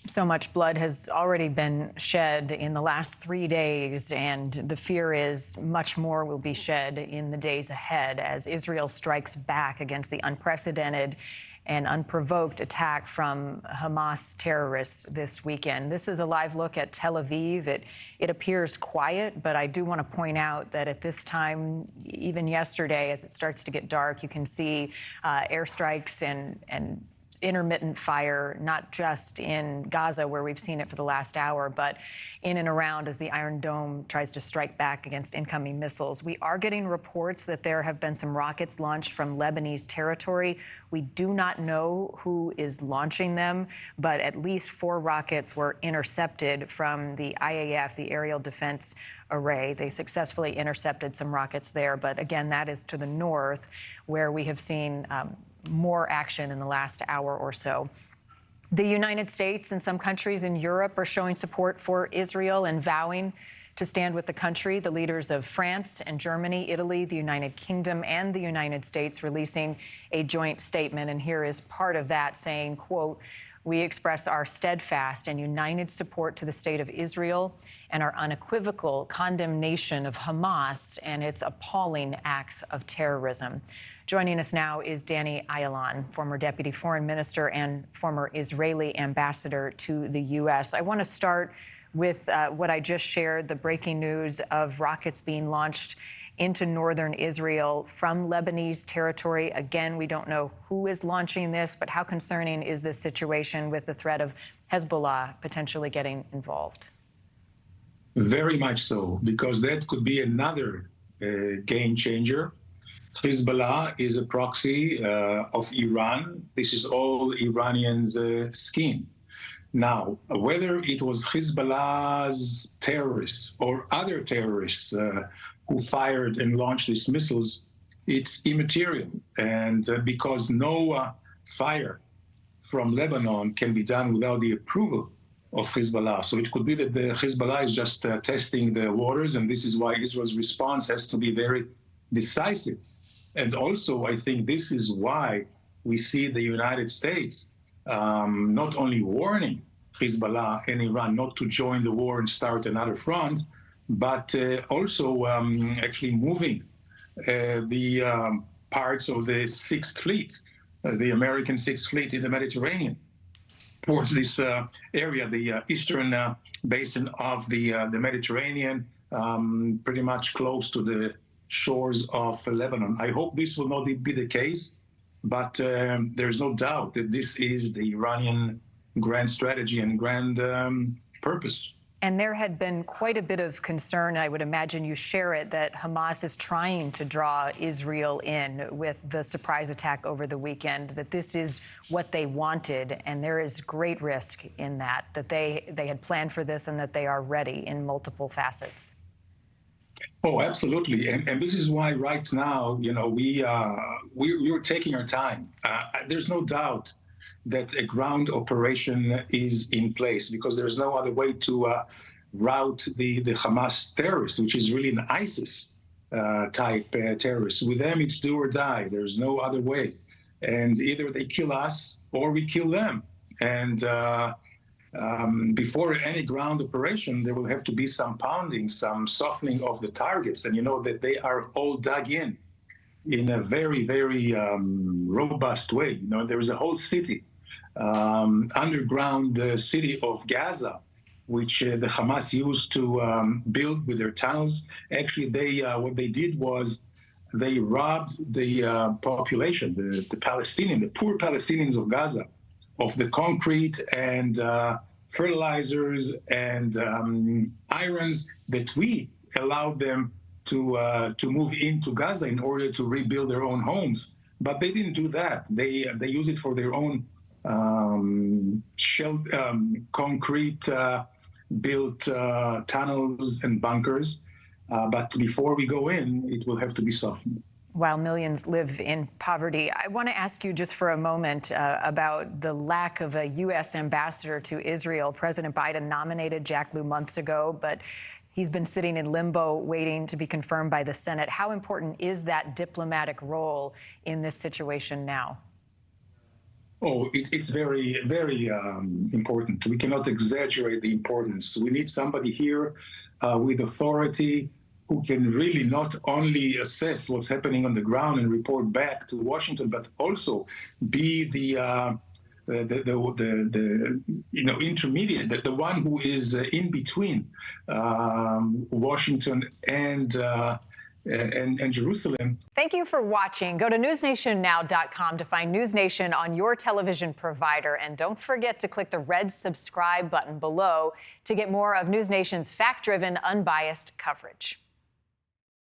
So much blood has already been shed in the last 3 days, and the fear is much more will be shed in the days ahead as Israel strikes back against the unprecedented and unprovoked attack from Hamas terrorists this weekend. This is a live look at Tel Aviv. It appears quiet, but I do want to point out that at this time, even yesterday, as it starts to get dark, you can see airstrikes and intermittent fire, not just in Gaza, where we've seen it for the last hour, but in and around as the Iron Dome tries to strike back against incoming missiles. We are getting reports that there have been some rockets launched from Lebanese territory. We do not know who is launching them, but at least 4 rockets were intercepted from the IAF, the Aerial Defense Array. They successfully intercepted some rockets there, but again, that is to the north, where we have seen more action in the last hour or so. The United States and some countries in Europe are showing support for Israel and vowing to stand with the country. The leaders of France and Germany, Italy, the United Kingdom, and the United States releasing a joint statement. And here is part of that saying, quote, "We express our steadfast and united support to the state of Israel and our unequivocal condemnation of Hamas and its appalling acts of terrorism." Joining us now is Danny Ayalon, former Deputy Foreign Minister and former Israeli ambassador to the U.S. I want to start with what I just shared, the breaking news of rockets being launched into northern Israel from Lebanese territory. Again, we don't know who is launching this, but how concerning is this situation with the threat of Hezbollah potentially getting involved? Very much so, because that could be another game changer. Hezbollah is a proxy of Iran. This is all Iranians' scheme. Now, whether it was Hezbollah's terrorists or other terrorists who fired and launched these missiles, it's immaterial. And because no fire from Lebanon can be done without the approval of Hezbollah. So it could be that the Hezbollah is just testing the waters, and this is why Israel's response has to be very decisive. And also, I think this is why we see the United States not only warning Hezbollah and Iran not to join the war and start another front, but also actually moving the parts of the Sixth Fleet, the American Sixth Fleet in the Mediterranean, towards this area, the eastern basin of the Mediterranean, pretty much close to the shores of Lebanon. I hope this will not be the case, but there's no doubt that this is the Iranian grand strategy and grand purpose. And there had been quite a bit of concern, I would imagine you share it, that Hamas is trying to draw Israel in with the surprise attack over the weekend, that this is what they wanted, and there is great risk in that they had planned for this and that they are ready in multiple facets. Oh, absolutely. And this is why right now, you know, we're taking our time. There's no doubt that a ground operation is in place because there's no other way to rout the Hamas terrorists, which is really an ISIS type terrorist. With them, it's do or die. There's no other way. And either they kill us or we kill them. And before any ground operation, there will have to be some pounding, some softening of the targets. And you know that they are all dug in a very, very robust way. You know, there is a whole city, underground city of Gaza, which the Hamas used to build with their tunnels. Actually, they what they did was they robbed the population, the Palestinian, the poor Palestinians of Gaza, of the concrete and fertilizers and irons that we allowed them to move into Gaza in order to rebuild their own homes. But they didn't do that. They use it for their own concrete built tunnels and bunkers. But before we go in, it will have to be softened. While millions live in poverty, I want to ask you just for a moment about the lack of a U.S. ambassador to Israel. President Biden nominated Jack Lew months ago, but he's been sitting in limbo waiting to be confirmed by the Senate. How important is that diplomatic role in this situation now? Oh, it's very, very important. We cannot exaggerate the importance. We need somebody here with authority who can really not only assess what's happening on the ground and report back to Washington, but also be the intermediate, the one who is in between Washington and Jerusalem. Thank you for watching. Go to newsnationnow.com to find NewsNation on your television provider. And don't forget to click the red subscribe button below to get more of NewsNation's fact-driven, unbiased coverage.